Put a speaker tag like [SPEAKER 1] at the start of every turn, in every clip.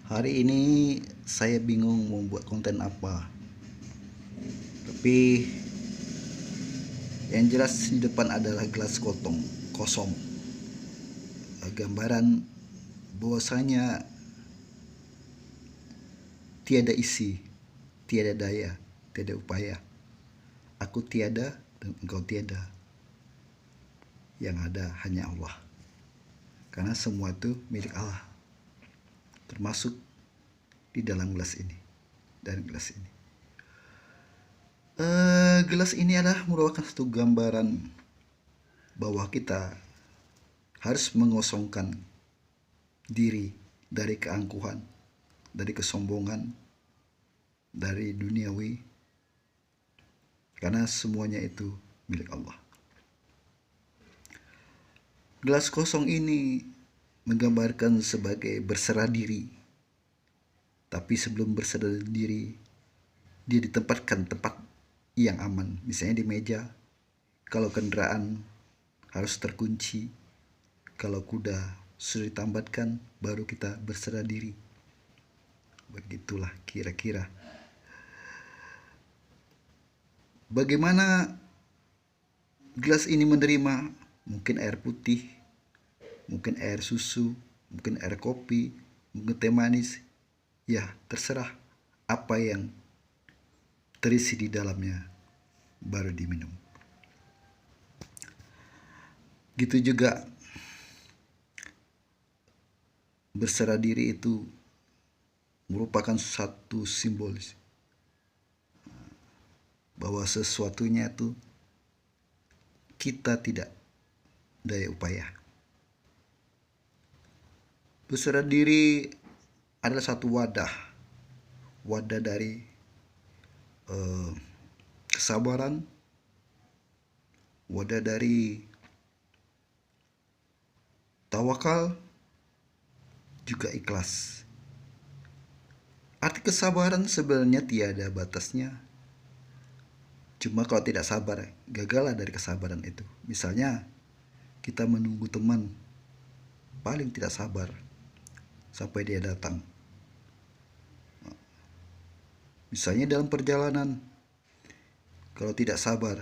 [SPEAKER 1] Hari ini saya bingung mau buat konten apa. Tapi yang jelas di depan adalah gelas kosong. Gambaran bahwasanya tiada isi, tiada daya, tiada upaya. Aku tiada dan engkau tiada. Yang ada hanya Allah. Karena semua itu milik Allah. Termasuk di dalam gelas ini dan gelas ini. Gelas ini adalah merupakan satu gambaran bahwa kita harus mengosongkan diri dari keangkuhan, dari kesombongan, dari duniawi, karena semuanya itu milik Allah. Gelas kosong ini menggambarkan sebagai berserah diri, tapi sebelum berserah diri, dia ditempatkan tempat yang aman, misalnya di meja. Kalau kendaraan harus terkunci, kalau kuda sudah ditambatkan, baru kita berserah diri. Begitulah kira-kira. Bagaimana gelas ini menerima? Mungkin air putih, mungkin air susu, mungkin air kopi, mungkin teh manis. Ya, terserah apa yang terisi di dalamnya baru diminum. Gitu juga berserah diri itu merupakan satu simbolis bahwa sesuatunya itu kita tidak daya upaya. Berserah diri adalah satu wadah dari kesabaran, wadah dari tawakal, juga ikhlas. Arti kesabaran sebenarnya tiada batasnya. Cuma kalau tidak sabar, gagallah dari kesabaran itu. Misalnya kita menunggu teman, paling tidak sabar sampai dia datang. Misalnya dalam perjalanan, kalau tidak sabar,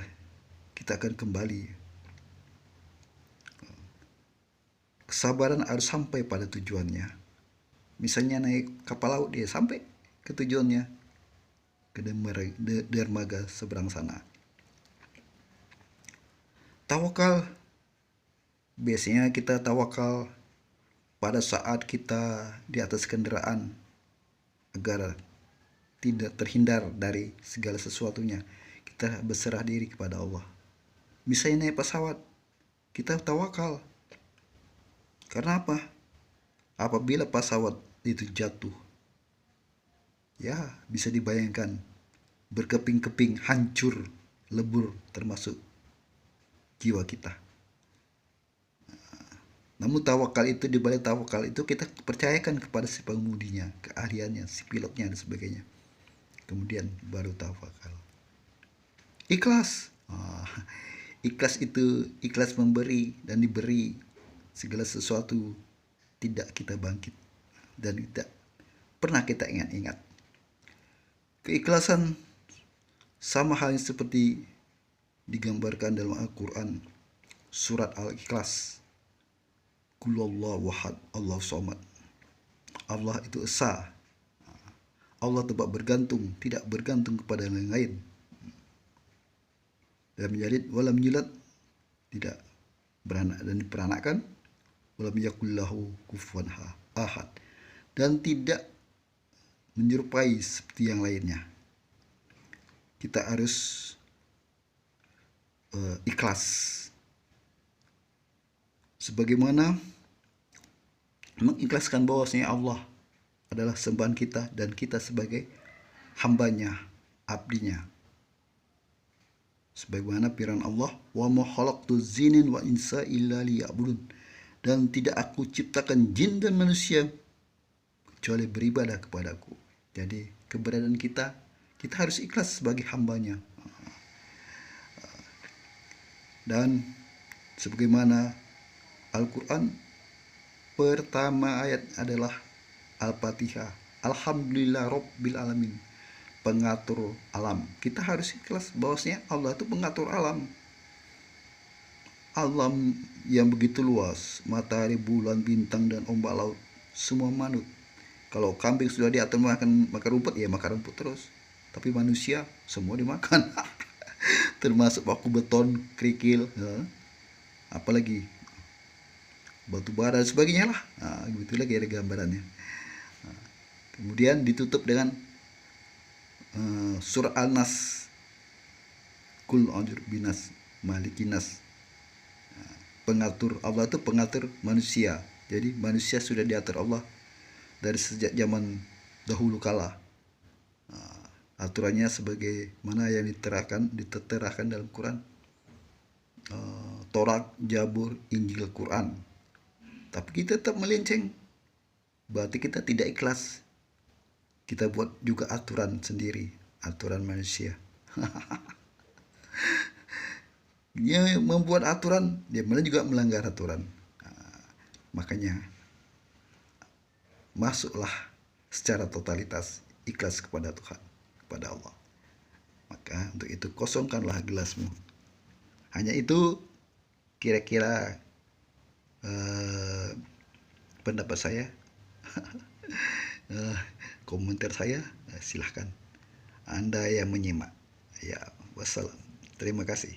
[SPEAKER 1] kita akan kembali. Kesabaran harus sampai pada tujuannya. Misalnya naik kapal laut, dia sampai ke tujuannya, ke dermaga seberang sana. Tawakal, biasanya kita tawakal pada saat kita di atas kendaraan agar tidak terhindar dari segala sesuatunya. Kita berserah diri kepada Allah. Misalnya naik pesawat, kita tawakal. Karena apa? Apabila pesawat itu jatuh, ya bisa dibayangkan berkeping-keping, hancur, lebur, termasuk jiwa kita. Namun tawakal itu, di balik tawakal itu kita percayakan kepada si pengemudinya, keahliannya, si pilotnya dan sebagainya. Kemudian baru tawakal. Ikhlas. Ikhlas itu ikhlas memberi dan diberi segala sesuatu, tidak kita bangkit dan tidak pernah kita ingat-ingat. Keikhlasan sama halnya seperti digambarkan dalam Al-Quran, surat Al-Ikhlas. Qulhuwallahu ahad, Allahu somad. Allah itu esa. Allah tempat bergantung, tidak bergantung kepada yang lain. Lam yalid walam yulad, tidak beranak dan diperanakkan. Walam yakul lahu kufuwan ahad, dan tidak menyerupai seperti yang lainnya. Kita harus ikhlas. Sebagaimana mengikhlaskan bahwasanya Allah adalah sembahan kita dan kita sebagai hambanya, abdinya. Sebagaimana firman Allah, wa ma khalaqtu dzinin wa insa illa liya'budun, dan tidak aku ciptakan jin dan manusia kecuali beribadah kepadaku. Jadi keberadaan kita harus ikhlas sebagai hambanya. Dan sebagaimana Al-Quran, pertama ayat adalah Al-Fatihah. Alhamdulillah Rabbil Alamin, pengatur alam. Kita harus ikhlas bahwasanya Allah itu pengatur alam. Alam yang begitu luas, matahari, bulan, bintang, dan ombak laut, semua manut. Kalau kambing sudah diatur makan rumput, ya makan rumput terus. Tapi manusia semua dimakan, termasuk paku beton, kerikil, ya. Apalagi batu bara dan sebagainya lah. Nah, gitu lagi ada gambarannya. Kemudian ditutup dengan surah An-Nas, kul anjur binas malikinas, pengatur. Allah itu pengatur manusia. Jadi manusia sudah diatur Allah dari sejak zaman dahulu kala. Aturannya sebagaimana yang diterahkan dalam Quran, Taurat, Jabur, Injil, Quran. Tapi kita tetap melenceng, berarti kita tidak ikhlas. Kita buat juga aturan sendiri, aturan manusia. Dia membuat aturan, dia malah juga melanggar aturan. Makanya masuklah secara totalitas ikhlas kepada Tuhan, kepada Allah. Maka untuk itu kosongkanlah gelasmu. Hanya itu kira-kira pendapat saya. Komentar saya, silahkan Anda yang menyimak. Ya, wassalam. Terima kasih.